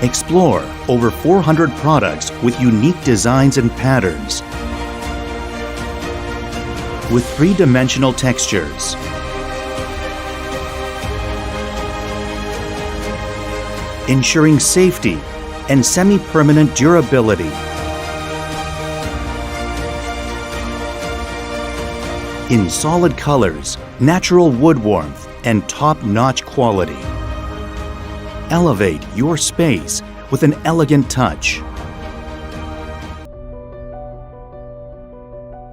Explore over 400 products with unique designs and patterns, with three-dimensional textures, ensuring safety and semi-permanent durability. In solid colors, natural wood warmth, and top-notch quality. Elevate your space with an elegant touch.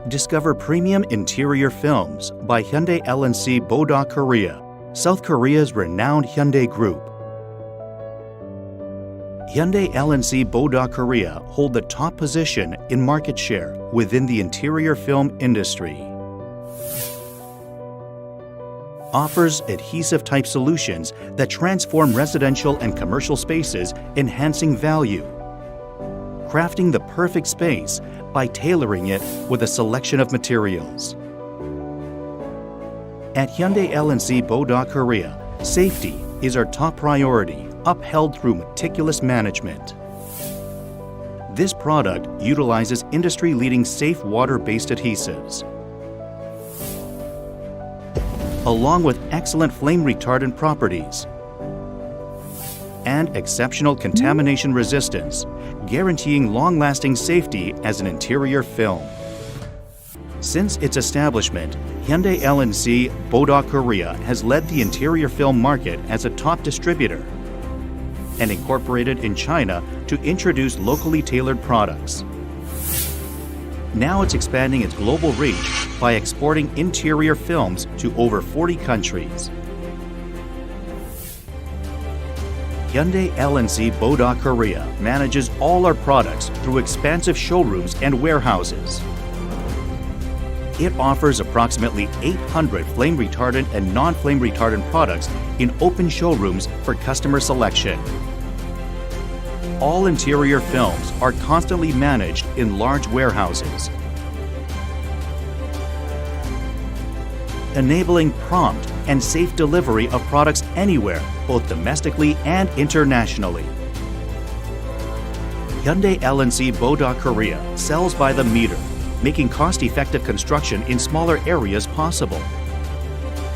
Discover premium interior films by Hyundai L&C Bodaq Korea, South Korea's renowned Hyundai Group. Hyundai L&C Bodaq Korea hold the top position in market share within the interior film industry. Offers adhesive-type solutions that transform residential and commercial spaces, enhancing value. Crafting the perfect space by tailoring it with a selection of materials. At Hyundai L&C Bodaq Korea, safety is our top priority, upheld through meticulous management. This product utilizes industry-leading safe water-based adhesives, along with excellent flame retardant properties and exceptional contamination resistance, guaranteeing long-lasting safety as an interior film. Since its establishment, Hyundai L&C Bodaq Korea has led the interior film market as a top distributor and incorporated in China to introduce locally tailored products. Now it's expanding its global reach by exporting interior films to over 40 countries. Hyundai L&C Bodaq Korea manages all our products through expansive showrooms and warehouses. It offers approximately 800 flame retardant and non-flame retardant products in open showrooms for customer selection. All interior films are constantly managed in large warehouses, enabling prompt and safe delivery of products anywhere, both domestically and internationally. Hyundai L&C Bodaq Korea sells by the meter, making cost-effective construction in smaller areas possible.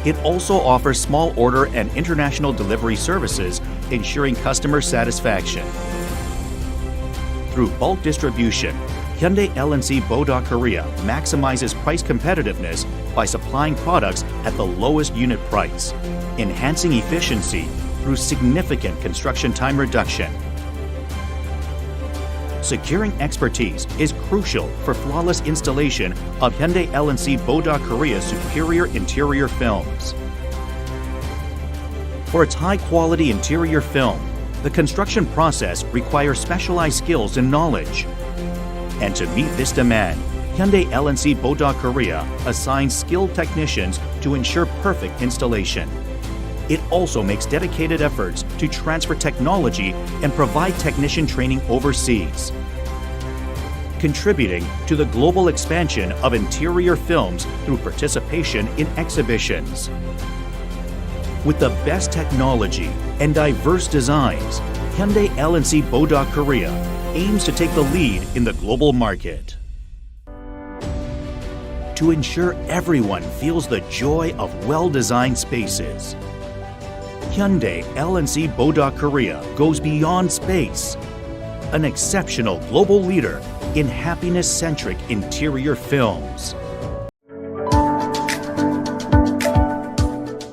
It also offers small order and international delivery services, ensuring customer satisfaction. Through bulk distribution, Hyundai L&C Bodaq Korea maximizes price competitiveness by supplying products at the lowest unit price, enhancing efficiency through significant construction time reduction. Securing expertise is crucial for flawless installation of Hyundai L&C Bodaq Korea's superior interior films. For its high-quality interior film, the construction process requires specialized skills and knowledge. And to meet this demand, Hyundai L&C Bodaq Korea assigns skilled technicians to ensure perfect installation. It also makes dedicated efforts to transfer technology and provide technician training overseas, contributing to the global expansion of interior films through participation in exhibitions. With the best technology and diverse designs, Hyundai L&C Bodaq Korea aims to take the lead in the global market. To ensure everyone feels the joy of well-designed spaces, Hyundai L&C Bodaq Korea goes beyond space, an exceptional global leader in happiness-centric interior films.